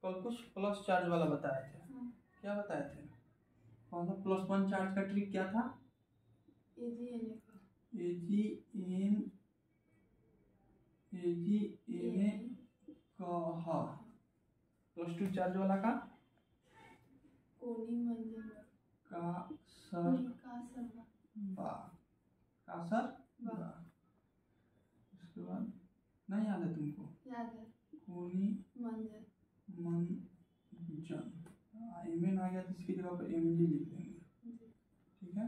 कल कुछ plus charge वाला बताए थे। क्या बताए थे? कौन सा +1 चार्ज का ट्रिक क्या था? AgNA कहा। +2 चार्ज वाला का कासर बा। उसके बाद नहीं याद है तुमको? याद है। कोनी मंजन। एमएन आ गया तो इसकी जगह पर एमजी लिख देंगे। ठीक है।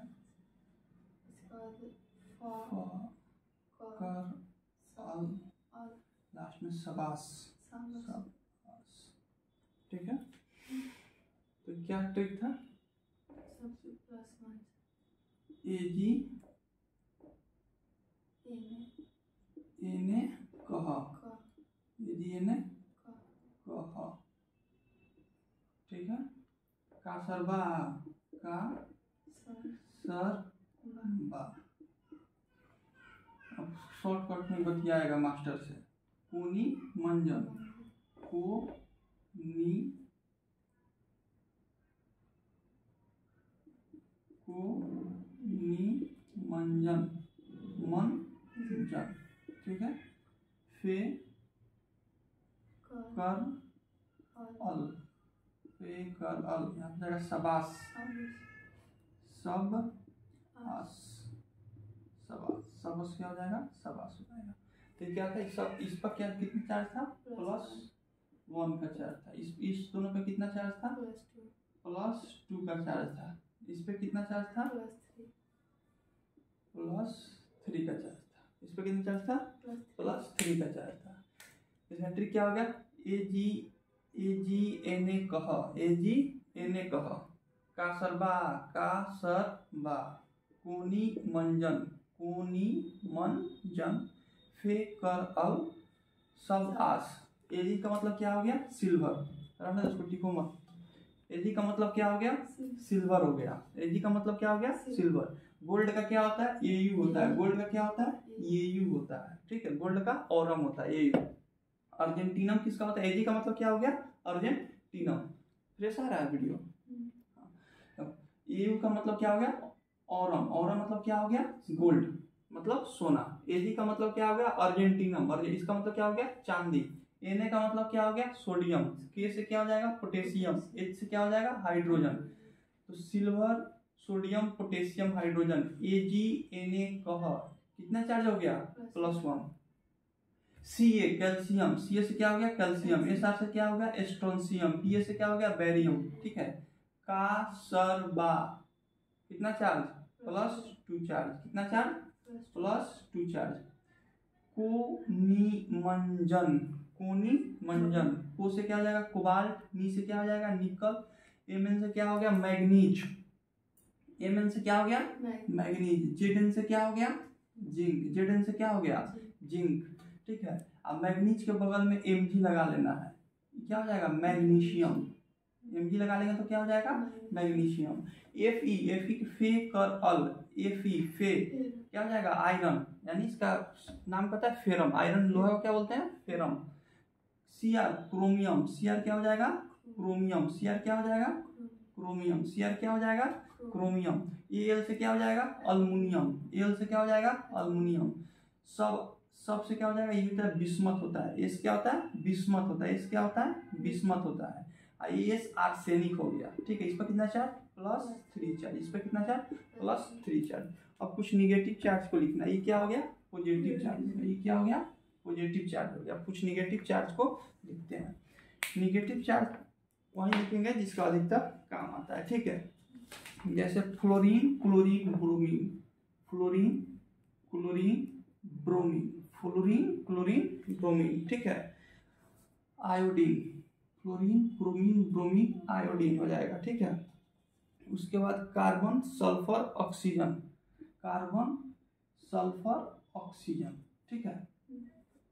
कर अल लास्ट में सबास। ठीक है। तो क्या ट्रिक था? AgNA कहा। AgNA कहा। ठीक है। का सरबा का सर बा। अब शॉर्टकट में बतियाएगा मास्टर से। कोनी मंजन को नी मंजन मंजन। ठीक है। फे कर अल यहाँ पे सबास सब सबस क्या हो जाएगा? सबास हो जाएगा। तो क्या था? इस पर क्या कितना चार्ज था? +1 का चार्ज था। इस दोनों पे कितना चार्ज था? +2 का चार्ज था। इस पे कितना चार्ज था? +3 का चार्ज था। इस पे कितना चार्ज था? +3 का चार्ज था। इसका ट्रिक क्या हो गया? AgNA कह। AgNA कह। का सरबा कोनी मंजन फे कर अल सब आस। Ag का मतलब क्या हो गया? सिल्वर। इसको टिको मत। Ag का मतलब क्या हो गया? सिल्वर हो गया। Ag का मतलब क्या हो गया? सिल्वर। गोल्ड का क्या होता है? Au होता है। गोल्ड का क्या होता है? Au होता है। ठीक है। गोल्ड का ऑरम होता है Au। अर्जेंटीनम किसका होता है? Ag का मतलब क्या हो गया? अर्जेंटीनम। फ्रेश आ रहा है वीडियो? Au का मतलब क्या हो गया? ऑरम। ऑरम मतलब क्या हो गया? गोल्ड मतलब सोना। Ag का मतलब क्या हो गया? अर्जेंटीनम। और इसका मतलब क्या हो गया? चांदी। Na का मतलब क्या हो गया? सोडियम। K से क्या हो जाएगा? पोटेशियम। H से क्या हो जाएगा? हाइड्रोजन। तो silver sodium potassium hydrogen AgNA कह। कितना चार्ज हो गया? +1। Ca calcium. Ca से क्या हो गया? कैल्शियम। Sr से क्या हो गया? स्ट्रोंशियम। Pa से क्या हो गया? बेरियम। ठीक है। का सरबा कितना चार्ज? +2 चार्ज। कितना चार्ज? +2 चार्ज। कोनी मंजन को से क्या हो जाएगा? कोबाल्ट। नी से क्या हो जाएगा? निकल। Mn से क्या हो गया? मैग्नीज। Mn से क्या हो गया? मैग्नीज। Zn से क्या हो गया? जिंक। Zn से क्या हो गया? जिंक। ठीक है। अब मैग्नीज के बगल में Mg लगा लेना है। क्या हो जाएगा? मैग्नीशियम। Mg लगा लेंगे तो क्या हो जाएगा? मैग्नीशियम। Fe फे कर अल। Fe फे क्या हो जाएगा? आयरन। यानी इसका नाम पता है? फेरम। आयरन लोहा को क्या बोलते हैं? फेरम। Cr chromium. Cr क्या हो जाएगा? क्रोमियम। Cr क्या हो जाएगा? क्रोमियम। Cr क्या हो जाएगा? क्रोमियम। Al से क्या हो जाएगा? अल्मुनियम। Al से क्या हो जाएगा? अल्मुनियम। सब से क्या हो जाएगा? ये होता है बिस्मथ होता है। S क्या होता है? बिस्मथ होता है। S क्या होता है? बिस्मथ होता है। As आर्सेनिक हो गया। ठीक है। इस पर कितना चार्ज? +3 चार्ज। इस पर कितना चार्ज? +3 चार्ज। अब कुछ निगेटिव चार्ज को लिखना है। ये क्या हो गया? Positive charge. ये क्या हो गया? पॉजिटिव चार्ज हो गया। कुछ निगेटिव चार्ज को लिखते हैं। निगेटिव चार्ज वही लिखेंगे जिसका अधिकतर काम आता है। ठीक है। जैसे fluorine chlorine bromine. Fluorine chlorine bromine. ठीक है। आयोडीन। फ्लोरीन क्रोमीन ब्रोमीन आयोडीन हो जाएगा। ठीक है। उसके बाद कार्बन सल्फर ऑक्सीजन। ठीक है।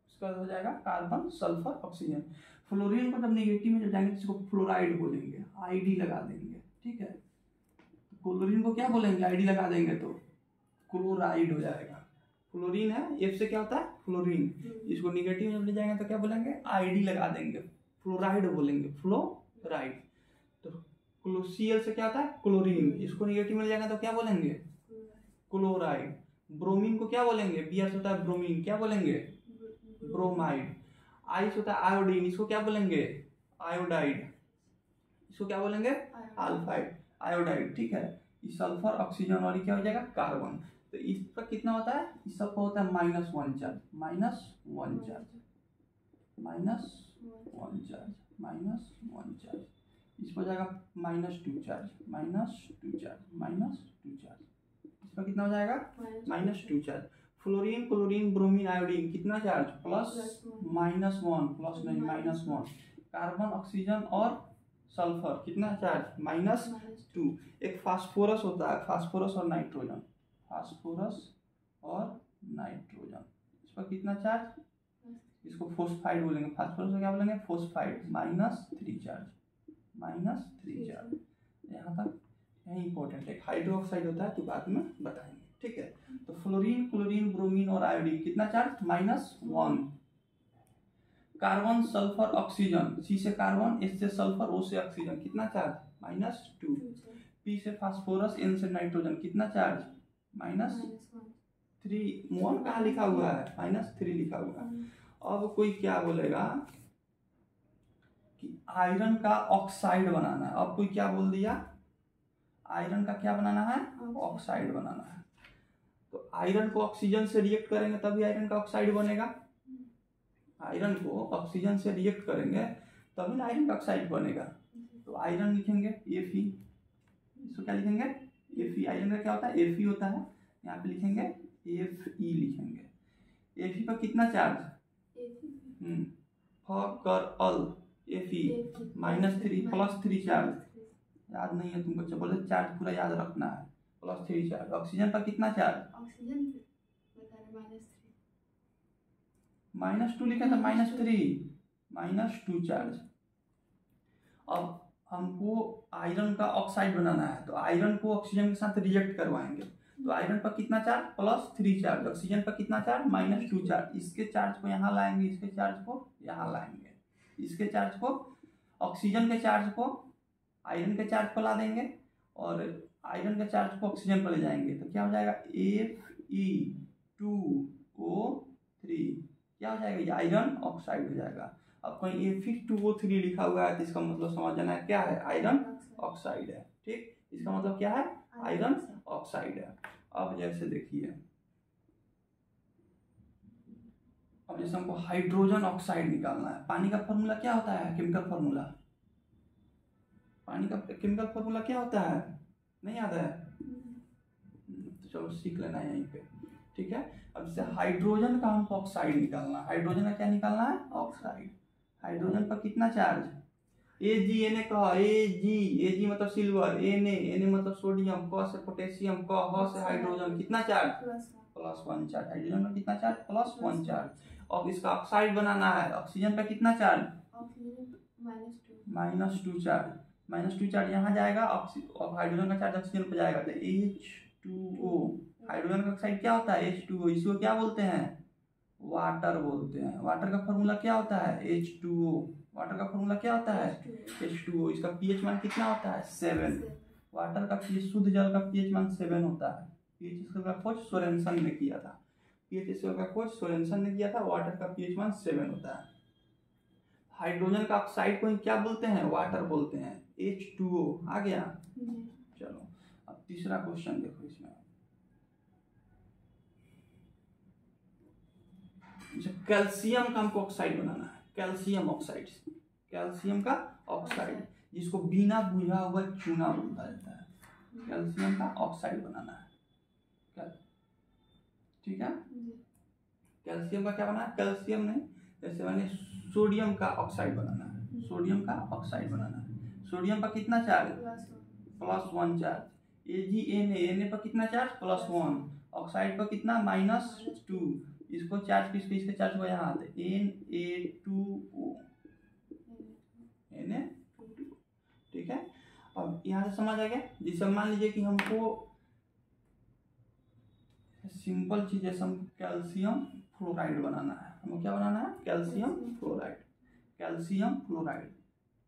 उसके बाद हो जाएगा कार्बन सल्फर ऑक्सीजन। फ्लोरीन को जब निगेटिव में जब जाएंगे इसको फ्लोराइड बोलेंगे। आईडी लगा देंगे। ठीक है। क्लोरीन को क्या बोलेंगे? आईडी लगा देंगे तो क्लोराइड हो जाएगा। फ्लोरीन है। F से क्या होता है? फ्लोरीन। इसको निगेटिव में जब ले जाएंगे तो क्या बोलेंगे? आईडी लगा देंगे। फ्लोराइड बोलेंगे, फ्लोराइड। तो Cl से क्या होता है क्लोरीन, इसको निगेटिव मिल जाएगा तो क्या बोलेंगे क्लोराइड। ब्रोमीन को क्या बोलेंगे, Br से होता है ब्रोमीन, क्या बोलेंगे ब्रोमाइड। I से होता है आयोडीन, इसको क्या बोलेंगे आयोडाइड, इसको क्या बोलेंगे अल्फाइड, आयोडाइड। ठीक है, इस सल्फर ऑक्सीजन और ये क्या हो जाएगा कार्बन। तो इस पर कितना होता है, इस सब पर होता है -1 चार्ज, -1 चार्ज, -1 चार्ज, -1 चार्ज। इस पर जाएगा -2 चार्ज, -2 चार्ज, -2 चार्ज। इस पर कितना हो जाएगा -2 charge. Fluorine, chlorine, bromine, iodine कितना चार्ज +1, प्लस नहीं -1। कार्बन, ऑक्सीजन और सल्फर कितना चार्ज -2। एक फास्फोरस होता है, फास्फोरस और नाइट्रोजन, फास्फोरस और नाइट्रोजन, इस पर कितना चार्ज, इसको फोस्फाइड बोलेंगे, फास्फोरस को क्या बोलेंगे फोस्फाइड, -3 चार्ज, -3 चार्ज। यहाँ तक यही इंपॉर्टेंट है। हाइड्रोक्साइड होता है तो बाद में बताएंगे। ठीक है, तो फ्लोरीन, क्लोरीन, ब्रोमीन और आयोडीन कितना charge -1। Carbon, sulphur, oxygen, C से कार्बन, H से सल्फर, O से ऑक्सीजन कितना चार्ज -2। P से फास्फोरस, N से नाइट्रोजन कितना चार्ज -3। मोल कहाँ लिखा हुआ है -3 लिखा हुआ है। अब कोई क्या बोलेगा कि आयरन का ऑक्साइड बनाना है। अब कोई क्या बोल दिया, आयरन का क्या बनाना है ऑक्साइड बनाना है। तो आयरन को ऑक्सीजन से रिएक्ट करेंगे तभी आयरन का ऑक्साइड बनेगा। आयरन को ऑक्सीजन से रिएक्ट करेंगे तभी ना आयरन का ऑक्साइड बनेगा। तो आयरन लिखेंगे Fe, इसको क्या लिखेंगे Fe। आयरन का क्या होता है Fe होता है, यहाँ पे लिखेंगे Fe लिखेंगे। Fe पर कितना चार्ज Fe -3 +3 चार्ज, याद नहीं है तुमको, बोले चार्ज पूरा याद रखना है, +3 चार्ज। ऑक्सीजन पर कितना चार्ज ऑक्सीजन -2 लिखा था, -2 चार्ज। अब हमको आयरन का ऑक्साइड बनाना है तो आयरन को ऑक्सीजन के साथ रिएक्ट करवाएंगे। तो आयरन पर कितना चार्ज +3 चार्ज, ऑक्सीजन पर कितना चार्ज -2 चार्ज। इसके चार्ज को यहाँ लाएंगे, इसके चार्ज को यहाँ लाएंगे, इसके चार्ज को ऑक्सीजन के चार्ज को आयरन के चार्ज पर ला देंगे और आयरन के चार्ज को ऑक्सीजन पर ले जाएंगे। तो क्या हो जाएगा Fe2O3, क्या हो जाएगा ये आयरन ऑक्साइड हो जाएगा। अब कहीं Fe2O3 लिखा हुआ है तो इसका मतलब समझ जाना है क्या है आयरन ऑक्साइड है। ठीक, इसका मतलब क्या है आयरन ऑक्साइड है। अब जैसे देखिए, अब जैसे हमको हाइड्रोजन ऑक्साइड निकालना है। पानी का फॉर्मूला क्या होता है, केमिकल फॉर्मूला, पानी का केमिकल फॉर्मूला क्या होता है, नहीं याद है तो चलो सीख लेना है यहीं पे। ठीक है, अब जैसे हाइड्रोजन का हमको ऑक्साइड निकालना है, हाइड्रोजन का क्या निकालना है ऑक्साइड। हाइड्रोजन पर कितना चार्ज Ag कहा, Ag मतलब सिल्वर, Na मतलब सोडियम, क से पोटेशियम, ह से हाइड्रोजन, कितना चार्ज +1 चार्ज। हाइड्रोजन में कितना चार्ज +1 चार्ज। अब इसका ऑक्साइड बनाना है, ऑक्सीजन पे कितना चार्ज -2 चार्ज, -2 चार्ज यहाँ जाएगा, और हाइड्रोजन का चार्ज ऑक्सीजन पे जाएगा तो H2O। हाइड्रोजन का ऑक्साइड क्या होता है H2O, इसको क्या बोलते हैं वाटर बोलते हैं। वाटर का फॉर्मूला क्या होता है H2O, वाटर का फॉर्मूला क्या होता है H2O। इसका pH मान कितना होता है 7। वाटर का pH, शुद्ध जल का pH मान 7 होता है। pH इसका खोज सोरेनसन ने किया था, pH इसका खोज सोरेनसन ने किया था। वाटर का pH मान 7 होता है। हाइड्रोजन का ऑक्साइड को क्या बोलते हैं वाटर बोलते हैं, H2O। आ गया, चलो अब तीसरा क्वेश्चन देखो। इसमें कैल्शियम का हमको ऑक्साइड बनाना है, कैल्शियम ऑक्साइड, कैल्शियम का ऑक्साइड जिसको बिना बुझा हुआ चूना बोलता जाता है। कैल्शियम का ऑक्साइड बनाना है, ठीक है। कैल्शियम का क्या बनाना है, कैल्शियम नहीं, जैसे मैंने सोडियम का ऑक्साइड बनाना है, सोडियम का ऑक्साइड बनाना है। सोडियम पर कितना चार्ज +1 चार्ज। Na पर कितना चार्ज +1, ऑक्साइड पर कितना -2। इसको चार्ज किसको, इसके चार्ज को यहाँ आते Na2O, Na2। ठीक है, अब यहाँ से समझ आ गया। जिसे मान लीजिए कि हमको सिंपल चीज जैसे हम कैल्शियम फ्लोराइड बनाना है, हमको क्या बनाना है calcium fluoride. Calcium fluoride,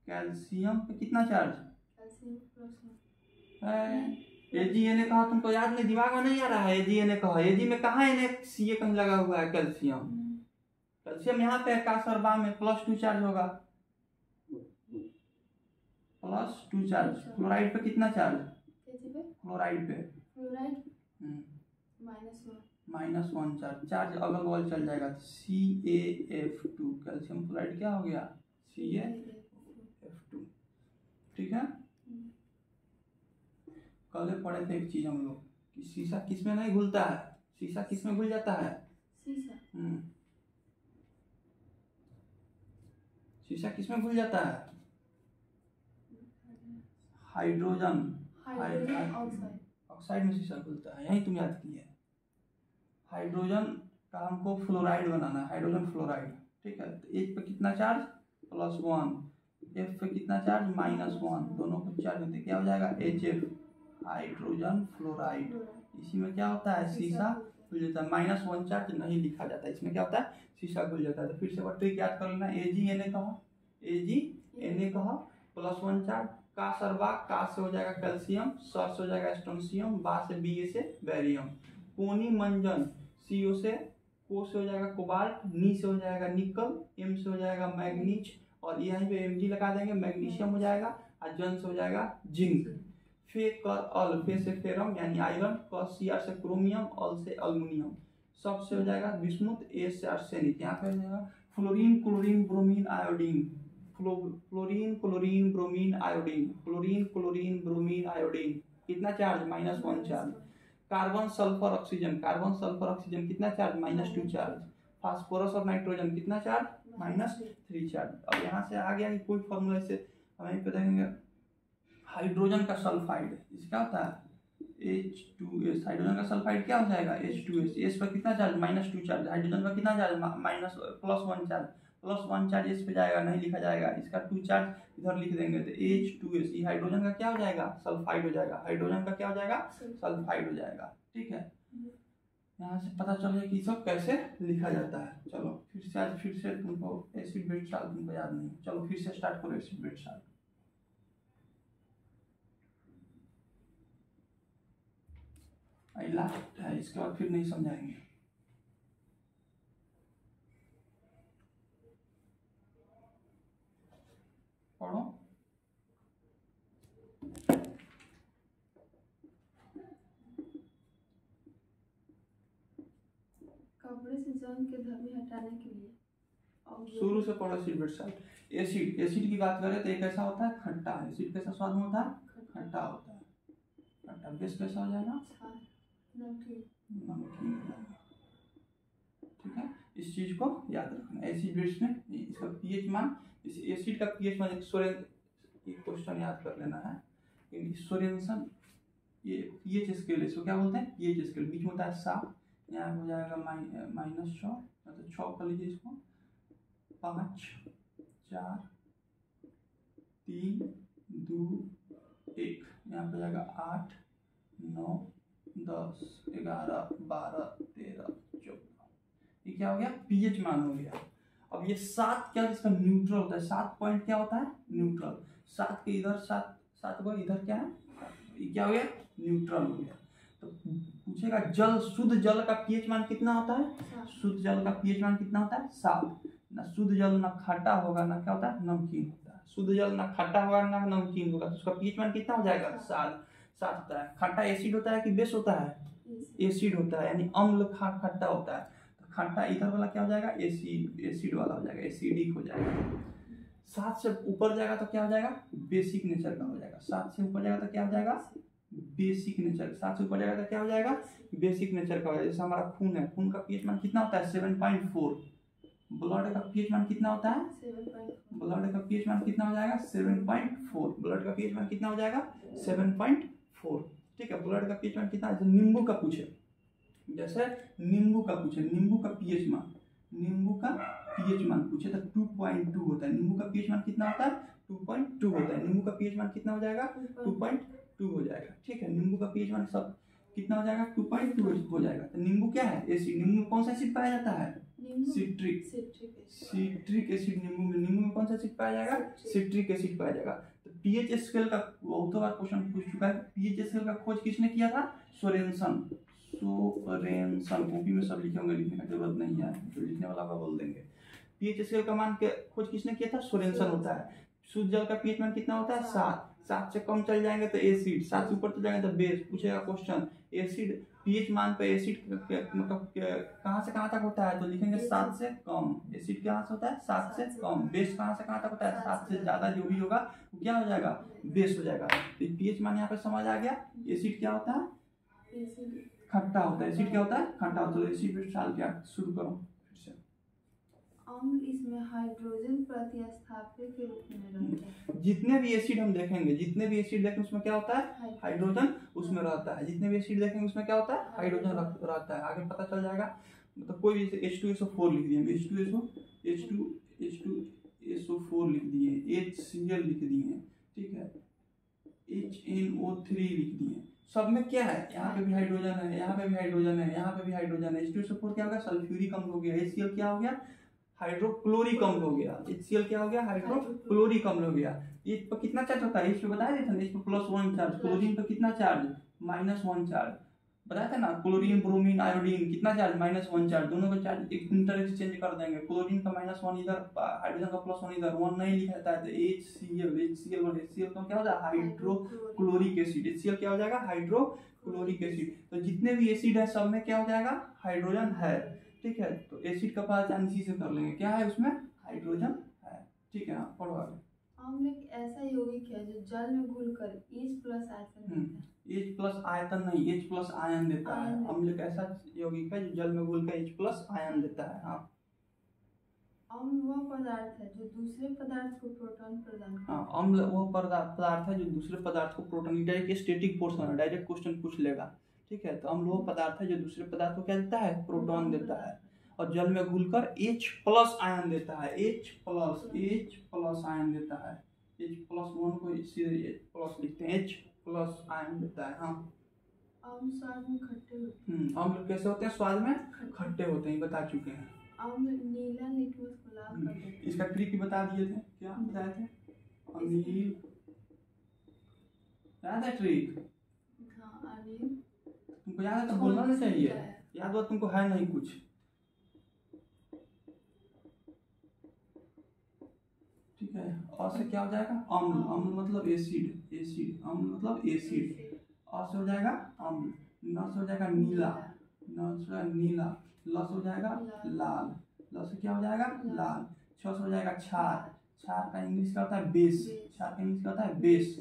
calcium पे कितना चार्ज है? Ag कहा, तुमको याद नहीं, दिमाग में नहीं आ रहा है? Ag कहा, Ag में कहाँ Ca कहीं लगा हुआ है? कैल्शियम, कैल्शियम यहाँ पे कासरबा में +2 चार्ज होगा, +2 चार्ज। फ्लोराइड पे कितना चार्ज? फ्लोराइड पे -1 चार्ज, चार्ज अगल बगल चल जाएगा। CaF2, कैल्शियम फ्लोराइड क्या हो गया? CaF2। ठीक है, कल पढ़े थे एक चीज हम लोग कि शीशा किस में नहीं घुलता है, शीशा किस में घुल जाता है? शीशा किस में घुल जाता है? हाइड्रोजन ऑक्साइड में शीशा घुलता है, यही तुम याद किए। हाइड्रोजन का हमको फ्लोराइड बनाना है, हाइड्रोजन फ्लोराइड। ठीक है, तो H पे कितना चार्ज? +1, F पे कितना चार्ज? -1, दोनों को चार्ज होते क्या हो जाएगा? HF, hydrogen fluoride. इसी में क्या होता है? शीशा घुल जाता है। -1 चार्ज नहीं लिखा जाता है, इसमें क्या होता है? शीशा घुल जाता है। तो फिर से वो ट्रिक याद कर लेना। AgNa कहा, AgNa कहा, +1 चार्ज। का सरबा, का से हो जाएगा कैल्शियम, स से हो जाएगा स्ट्रोंशियम, बा से Ba से बेरियम। कोनी मंजन, CO से, को से हो जाएगा कोबाल्ट, नी से हो जाएगा निकल, M से हो जाएगा मैग्नीज, और यहाँ पे Mg लगा देंगे, मैग्नीशियम हो जाएगा, और जन से हो जाएगा जिंक। फे कर अल, फे से फेरम यानी आयरन, क Cr से क्रोमियम, अल से अल्युमिनियम, सब से हो जाएगा विस्मुत, ए से आर्सेनिक। यहाँ पे हो जाएगा fluorine, chlorine, bromine, iodine, fluorine, chlorine, bromine, iodine, fluorine, chlorine, bromine, iodine. कितना charge? -1 charge. Carbon, sulphur, oxygen, carbon, sulphur, oxygen कितना चार्ज? -2 चार्ज। फास्फोरस और नाइट्रोजन कितना चार्ज? -3 चार्ज। अब यहाँ से आ गया कि कोई फॉर्मूला से हमें पे देखेंगे। हाइड्रोजन का सल्फाइड, इसका होता है H2S, हाइड्रोजन का सल्फाइड क्या हो जाएगा? H2S। S पर कितना चार्ज? -2 चार्ज। हाइड्रोजन का कितना चार्ज? +1 चार्ज, +1 चार्ज इस पे जाएगा, नहीं लिखा जाएगा, इसका 2 चार्ज इधर लिख देंगे, तो H2S, ये हाइड्रोजन का क्या हो जाएगा? सल्फाइड हो जाएगा। हाइड्रोजन का क्या हो जाएगा? सल्फाइड हो जाएगा। ठीक है, यहाँ से पता चल जाए कि सब कैसे लिखा जाता है। चलो फिर से तुमको एसिड बेस साल्ट तुमको याद नहीं, चलो फिर से स्टार्ट करो एसिड बेस साल्ट। लास्ट है, इसके बाद फिर नहीं समझाएंगे। पढ़ो। कपड़े से जंग के धब्बे हटाने के लिए शुरू से पढ़ो acid base salt. Acid, acid की बात करें तो एक ऐसा होता है खट्टा। एसिड कैसा स्वाद में होता है? खट्टा होता है। खट्टा। बेस कैसा हो जाएगा? नमकीन। ठीक है, इस चीज को याद रखना। एसिड बेस में इसका पीएच मान, इस एसिड का पीएच मान, एक क्वेश्चन याद कर लेना है। सोरेंसन, ये पीएच स्केल है, इसको क्या बोलते हैं? PH scale. बीच में होता है 7, यहाँ हो जाएगा -6, मतलब 6 कर लीजिए इसको, 5 4 3 2 1, यहाँ पे जाएगा 8 9 10 11 12 13 14। ये क्या हो गया? पीएच मान हो गया। अब ये 7 क्या, इसका न्यूट्रल होता है। 7 पॉइंट क्या होता है? न्यूट्रल। 7 के इधर 7 को इधर क्या है? ये क्या हो गया? न्यूट्रल हो गया। तो पूछेगा जल, शुद्ध जल का पीएच मान कितना होता है? शुद्ध जल का पीएच मान कितना होता है? 7। ना शुद्ध जल ना खट्टा होगा ना क्या होता है? नमकीन होता है। शुद्ध जल ना खट्टा होगा ना नमकीन होगा, तो उसका पीएच मान कितना हो जाएगा? 7 होता है। खट्टा एसिड होता है कि बेस होता है? एसिड होता है, यानी अम्ल खट्टा होता है। तो खट्टा इधर वाला क्या हो जाएगा? एसिड वाला हो जाएगा, एसिडिक हो जाएगा। 7 से ऊपर जाएगा तो क्या हो जाएगा? बेसिक नेचर का हो जाएगा। 7 से ऊपर जाएगा तो क्या हो जाएगा? Basic nature. 7 से ऊपर जाएगा तो क्या हो जाएगा? बेसिक नेचर का हो जाएगा। जैसे हमारा खून है, खून का पीएच मान कितना होता है? 7.4। ब्लड का पीएच मान कितना होता है? 7.4। ब्लड का पीएच मान कितना हो जाएगा? 7.4। ब्लड का पीएच मान कितना हो जाएगा? 7.4। ठीक है, ब्लड का पीएच मान कितना? नींबू का पूछे, जैसे नींबू का पूछे, नींबू का पीएच मान, नींबू का पीएच मान पूछे तो 2.2 होता है। नींबू का पीएच मान कितना होता है? 2.2 होता है। नींबू का पीएच मान कितना हो जाएगा? 2.2 हो जाएगा। ठीक है, नींबू का पीएच मान सब कितना हो जाएगा? 2.2 हो जाएगा। तो नींबू क्या है? एसिड। नींबू में कौन सा एसिड पाया जाता है? Citric citric acid. नींबू में कौन सा एसिड पाया जाएगा? सिट्रिक एसिड पाया जाएगा। तो पीएच स्केल का बहुत बार क्वेश्चन पूछ चुका है। पीएच स्केल का खोज किसने किया था? सोरेनसन। कॉपी में सब लिखे होंगे, लिखने की जरूरत नहीं है, जो लिखने वाला का बोल देंगे। पीएच स्केल का मान के खोज किसने किया था? सोरेनसन होता है। शुद्ध जल का पीएच मान कितना होता है? 7 से कम चल जाएंगे तो एसिड, 7 से ऊपर चल जाएंगे तो बेस। पूछेगा क्वेश्चन एसिड पीएच मान पे एसिड मतलब कहाँ से कहाँ तक होता है? तो लिखेंगे 7 से कम। एसिड कहाँ से होता है? 7 से कम। बेस कहाँ से कहाँ तक होता है? 7 से ज्यादा जो भी होगा वो क्या हो जाएगा? बेस हो जाएगा। तो पीएच मान यहाँ पे समझ आ गया। एसिड क्या होता है? खट्टा होता है। एसिड क्या होता है? खट्टा होता है। एसिड पे डाल के शुरू करो फिर से। अम्ल इसमें हाइड्रोजन प्रतिस्थापित के रूप में रहता है। जितने भी एसिड हम देखेंगे, जितने भी एसिड देखेंगे उसमें क्या होता है? हाइड्रोजन उसमें रहता है। जितने भी एसिड देखेंगे उसमें क्या होता है? हाइड्रोजन रहता है। आगे पता चल जाएगा। मतलब कोई भी H2SO4 लिख दिए, H2SO4 लिख दिए, HCl लिख दिए, ठीक है, HNO3 लिख दिए। सब में क्या है? यहाँ पे भी हाइड्रोजन है, यहाँ पे भी हाइड्रोजन है, यहाँ पे भी हाइड्रोजन है। H2SO4 क्या हो गया? सल्फ्यूरिक अम्ल हो गया। HCl क्या हो गया? हाइड्रोक्लोरिक अम्ल हो गया। HCl क्या हो गया? हाइड्रोक्लोरिक अम्ल हो गया। ये पर कितना चार्ज होता है? इस पे बताया था ना, इस पे +1 चार्ज। क्लोरीन पे कितना चार्ज? -1 चार्ज। बताया था ना, क्लोरीन, ब्रोमीन, आयोडीन कितना चार्ज? -1 चार्ज। दोनों का चार्ज एक इंटर एक्सचेंज कर देंगे। क्लोरीन का -1 इधर, हाइड्रोजन का +1 इधर, 1 नहीं लिखा जाता है तो HCl तो क्या हो जाएगा? Hydrochloric acid. HCl क्या हो जाएगा? Hydrochloric acid. तो जितने भी एसिड है सब में क्या हो जाएगा? हाइड्रोजन है, ठीक है। तो एसिड का पहचान इसी से कर लेंगे, क्या है उसमें? हाइड्रोजन है, ठीक है। पढ़ो आगे। अम्ल एक ऐसा यौगिक है जो जल में घुलकर H+ आयतन देता है। H+ आयतन नहीं, H+ आयन देता है। अम्ल एक ऐसा यौगिक है जो जल में घुलकर H+ आयन देता है। हाँ, अम्ल वह पदार्थ है जो दूसरे पदार्थ को प्रोटॉन प्रदान करता है। हाँ, अम्ल वो पदार्थ है जो दूसरे पदार्थ को प्रोटॉन, डायरेक्ट स्टैटिक पोर्शन है, डायरेक्ट क्वेश्चन पूछ लेगा, ठीक है। तो अम्ल वो पदार्थ है जो दूसरे पदार्थ को क्या देता है? प्रोटॉन देता है। और जल में घुलकर H+ आयन देता है। H+ आयन देता है। H+1 को सीधे H+ लिखते हैं, H+ आयन देता है। हाँ, अम्ल स्वाद में खट्टे होते हैं। अम्ल कैसे होते हैं? स्वाद में खट्टे होते हैं, बता चुके हैं। अम्ल नीला लिटमस को लाल कर देते हैं। इसका ट्रिक बता दिए थे, क्या बताए थे? अनिल याद है ट्रिक? हाँ, अनिल तुमको याद है तो बोलना नहीं चाहिए। याद हुआ तुमको? है नहीं कुछ, ठीक है। और से क्या हो जाएगा? अम्ल। अम्ल मतलब एसिड, अम्ल मतलब एसिड। और से हो जाएगा अम्ल। न से हो जाएगा नीला, ल से हो जाएगा लाल, ल से क्या हो जाएगा? लाल। छ से हो जाएगा क्षार, क्षार का इंग्लिश का होता है बेस, क्षार का इंग्लिश का होता है बेस।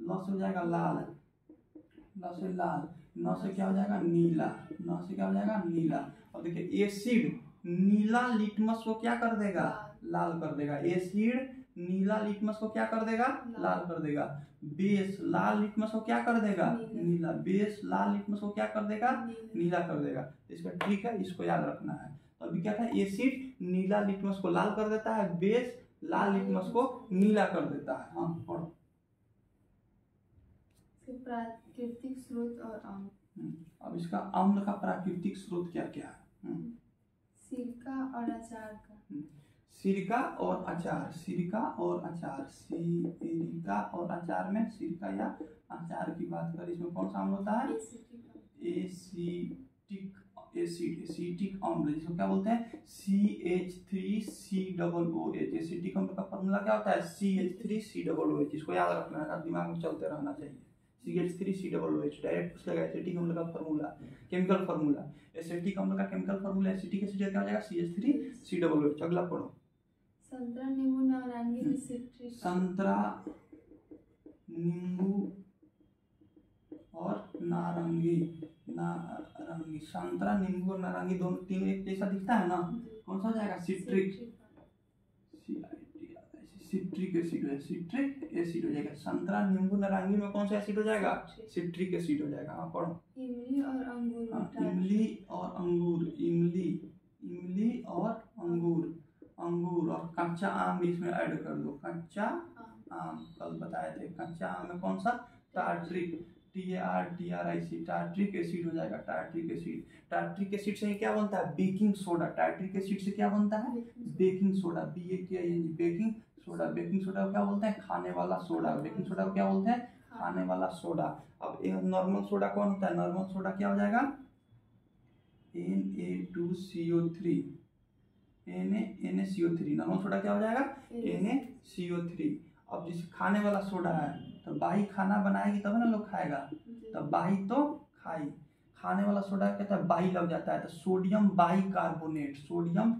ल से हो जाएगा लाल, ल से लाल। न से क्या हो जाएगा? नीला, न से क्या हो जाएगा? नीला। और देखिए एसिड नीला लिटमस को क्या कर देगा? लाल कर देगा। एसिड नीला लिटमस को क्या कर देगा? लाल कर देगा। बेस लाल लिटमस को क्या कर देगा? नीला। बेस लाल लिटमस को क्या कर देगा? नीला कर देगा। इसका ट्रिक है, इसको याद रखना है। तो अभी क्या था? एसिड नीला लिटमस को लाल कर देता है, बेस लाल लिटमस को नीला कर देता है। हाँ, पढ़ो। प्राकृतिक स्रोत और अम्ल। अब इसका अम्ल का प्राकृतिक स्रोत क्या क्या है? सिरका और अचार का। सिरका और अचार, सिरका और अचार, सिरका और अचार में सिरका या अचार की बात करें, इसमें कौन सा अम्ल होता है? एसिटिक एसिड, एसिटिक अम्ल, जिसको क्या बोलते हैं? CH3COOH। एसिटिक अम्ल का फॉर्मूला क्या होता है? CH3COOH। इसको याद रखना है, दिमाग में चलते रहना चाहिए। CH3COOH डायरेक्ट पूछ लेगा एसिटिक अम्ल का फॉर्मूला, केमिकल फॉर्मूला। एसिटिक अम्ल का केमिकल फॉर्मूला एसिटिक एसिड क्या हो जाएगा? CH3COOH। अगला पढ़ो। संतरा, नींबू, नारंगी में सिट्रिक। संतरा, नींबू और नारंगी, संतरा, नींबू और नारंगी दोनों तीन एक जैसा दिखता है ना, कौन सा हो जाएगा? सिट्रिक, सिट्रिक एसिड है, सिट्रिक एसिड हो जाएगा। संतरा, नींबू, नारंगी में कौन सा एसिड हो जाएगा? सिट्रिक एसिड हो जाएगा। हाँ, पढ़ो। इमली और अंगूर। इमली और अंगूर, इमली और अंगूर, अंगूर और कच्चा आम भी इसमें ऐड कर दो। कच्चा आम, कल बताए थे। कच्चा आम में कौन सा? टार्ट्रिक, TARTRIC टार्ट्रिक एसिड हो जाएगा, टार्ट्रिक एसिड। टार्ट्रिक एसिड से क्या बनता है? Baking soda. टार्ट्रिक एसिड से क्या बनता है? Baking soda, BAKING, baking soda. Baking soda को क्या बोलते हैं? खाने वाला सोडा। बेकिंग सोडा को क्या बोलते हैं? खाने वाला सोडा। अब नॉर्मल सोडा कौन होता है? नॉर्मल सोडा क्या हो जाएगा? Na2CO3, NaCO3। नॉर्मल सोडा क्या हो जाएगा? NaCO3। अब जैसे खाने वाला सोडा है तो बाई खाना बनाएगी तब ना लोग खाएगा, तो बाई तो खाई। खाने वाला सोडा कहता है बाई लग जाता है तो sodium by carbonate. Sodium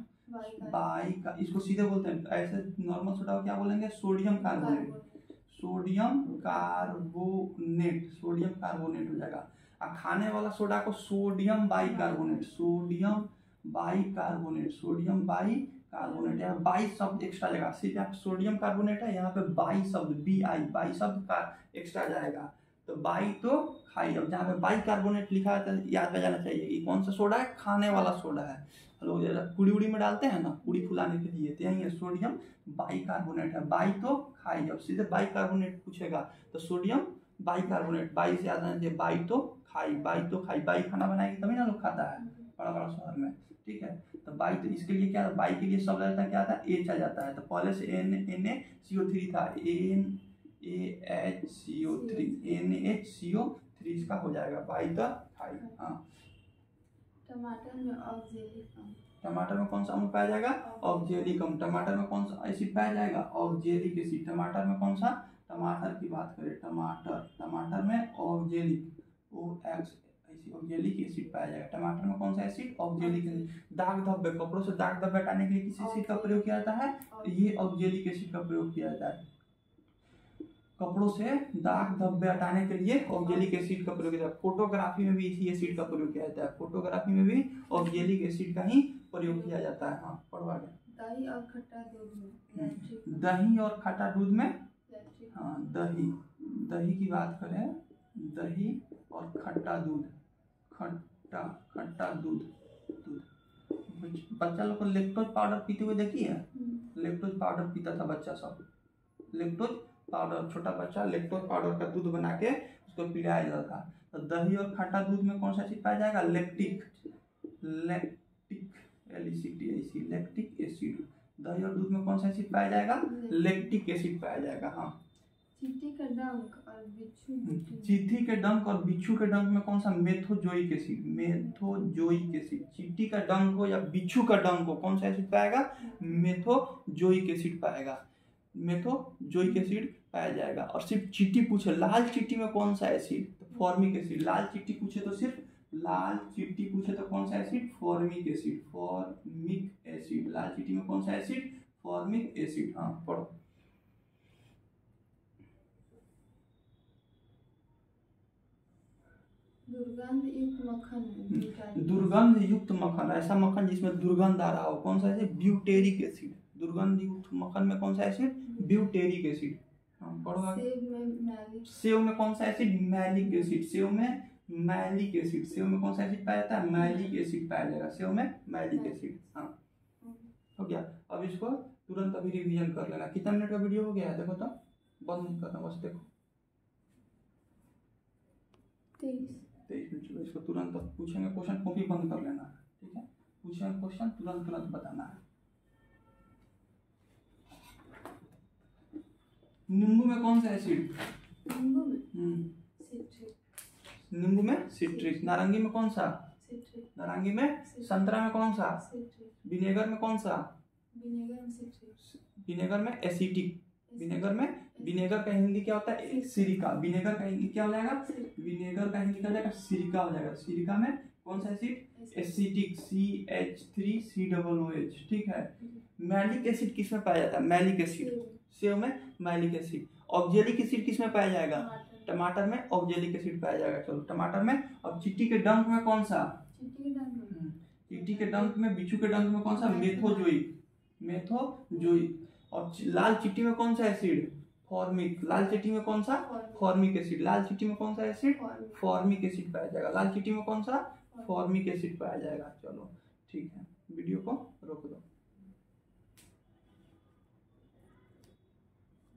by का, इसको सीधे बोलते हैं ऐसे। नॉर्मल सोडा को क्या बोलेंगे? Sodium carbonate. Sodium carbonate, sodium carbonate हो जाएगा। और खाने वाला सोडा को sodium by carbonate, sodium by carbonate, sodium by carbonate. यहाँ बाई शब्द एक्स्ट्रा जाएगा, सिर्फ यहाँ सोडियम कार्बोनेट है, यहाँ पे बाई शब्द BI, बाई शब्द का एक्स्ट्रा जाएगा तो बाई तो खाई। अब जहाँ पे बाई कार्बोनेट लिखा है तो याद रह जाना चाहिए कि कौन सा सोडा है? खाने वाला सोडा है। लोग पूड़ी उड़ी में डालते हैं ना, पूड़ी फुलाने के लिए, तो यही है सोडियम बाई कार्बोनेट है। बाई तो खाई। अब सीधे बाई कार्बोनेट पूछेगा तो सोडियम बाई कार्बोनेट, बाई से याद आना चाहिए बाई तो खाई, बाई तो खाई। बाई खाना बनाएगी तभी ना लोग खाता है बड़ा बड़ा शहर में, ठीक है। तो बाई, तो इसके लिए क्या, बाई के लिए शब्द रहता है क्या आता है? H आ जाता है। तो पहले से NaCO3 था, NaHCO3, NaHCO3 इसका हो जाएगा बाई तो खाई। हाँ। टमाटर में ऑक्जेलिक अम्ल, टमाटर में कौन सा अम्ल पाया जाएगा? ऑक्जेलिक अम्ल। टमाटर में कौन सा एसिड पाया जाएगा? Oxalic acid. टमाटर में कौन सा? टमाटर की बात करें, टमाटर में ऑक्जेलिक ऑक्जेलिक एसिड पाया जाएगा। टमाटर में कौन सा एसिड? Oxalic acid. दाग धब्बे, कपड़ों से दाग धब्बे हटाने के लिए किस एसिड का प्रयोग किया जाता है? ये ऑक्जेलिक एसिड का प्रयोग किया जाता है। कपड़ों से दाग धब्बे हटाने के लिए ऑक्जेलिक एसिड का प्रयोग किया जाता है। फोटोग्राफी में भी इसी एसिड का प्रयोग किया जाता है। फोटोग्राफी में भी ऑक्जेलिक एसिड का ही प्रयोग किया जाता है। हाँ, पढ़वा गया। दही और खट्टा दूध में, दही और खट्टा दूध में, हाँ दही की बात करें, दही और खट्टा दूध, खट्टा दूध। बच्चा लोग को लैक्टोज पाउडर पीते हुए देखिए, लैक्टोज पाउडर पीता था बच्चा सब। लैक्टोज पाउडर, छोटा बच्चा लैक्टोज पाउडर का दूध बना के उसको पिलाया जाता था। तो दही और खट्टा दूध में कौन सा एसिड पाया जाएगा? Lactic lactic acid. दही और दूध में कौन सा एसिड पाया जाएगा? लैक्टिक एसिड पाया जाएगा। हाँ। चींटी के डंक और बिच्छू, चींटी के डंक और बिच्छू के डंक में कौन सा? मेथोजोइक एसिड, मेथोजोइक एसिड। चींटी का डंक हो या बिच्छू का डंक हो, कौन सा एसिड पाएगा? मेथोजोइक एसिड पाएगा, मेथोजोइक एसिड पाया जाएगा। और सिर्फ चींटी पूछे, लाल चींटी में कौन सा एसिड? तो फॉर्मिक एसिड। लाल चींटी पूछे तो सिर्फ लाल चींटी पूछे तो कौन सा acid? Formic acid, formic acid. लाल चींटी में कौन सा एसिड? Formic acid. हाँ, पढ़ो। दुर्गंध युक्त मक्खन, दुर्गंध युक्त मक्खन, ऐसा मक्खन जिसमें दुर्गंध आ रहा हो, कौन सा एसिड? Butyric acid. दुर्गंध युक्त मक्खन में कौन सा एसिड? Butyric acid. सेव में कौन सा एसिड? Malic acid. सेव में मैलिक एसिड। सेव में कौन सा एसिड पाया जाता है? मैलिक एसिड पाया जाएगा। सेव में मैलिक एसिड। हाँ, हो गया। अब इसको तुरंत अभी रिवीजन कर लेना। कितना मिनट का वीडियो हो गया है देखो तो, बंद नहीं करना, बस देखो 23 मिनट। इसको तुरंत पूछेंगे क्वेश्चन, कॉपी बंद कर लेना, ठीक है। पूछेंगे क्वेश्चन, तुरंत बताना है। नींबू में कौन सा एसिड? नींबू में सिट्रिक। नारंगी में कौन सा? नारंगी में। संतरा में कौन सा? विनेगर में कौन सा? विनेगर में एसिटिक। विनेगर का हिंदी क्या होता है? सिरिका। विनेगर का हिंदी क्या हो जाएगा? विनेगर का हिंदी क्या हो जाएगा? सिरिका हो जाएगा। सिरिका में कौन सा एसिड? एसिटिक, CH3COOH, ठीक है। मैलिक एसिड किस में पाया जाता है? Malic acid. सेव में मैलिक एसिड। ऑक्जेलिक एसिड किस में पाया जाएगा? टमाटर में ऑक्जेलिक एसिड पाया जाएगा। चलो, टमाटर में। अब चींटी के डंक में कौन सा? चींटी के डंक में, बिच्छू के डंक में कौन सा? मेथोजोइक। और लाल चींटी में कौन सा एसिड? फॉर्मिक। लाल चींटी में कौन सा? Formic acid. लाल चींटी में कौन सा एसिड? फॉर्मिक एसिड पाया जाएगा। लाल चींटी में कौन सा? फॉर्मिक एसिड पाया जाएगा। चलो ठीक है, वीडियो को रोक दो।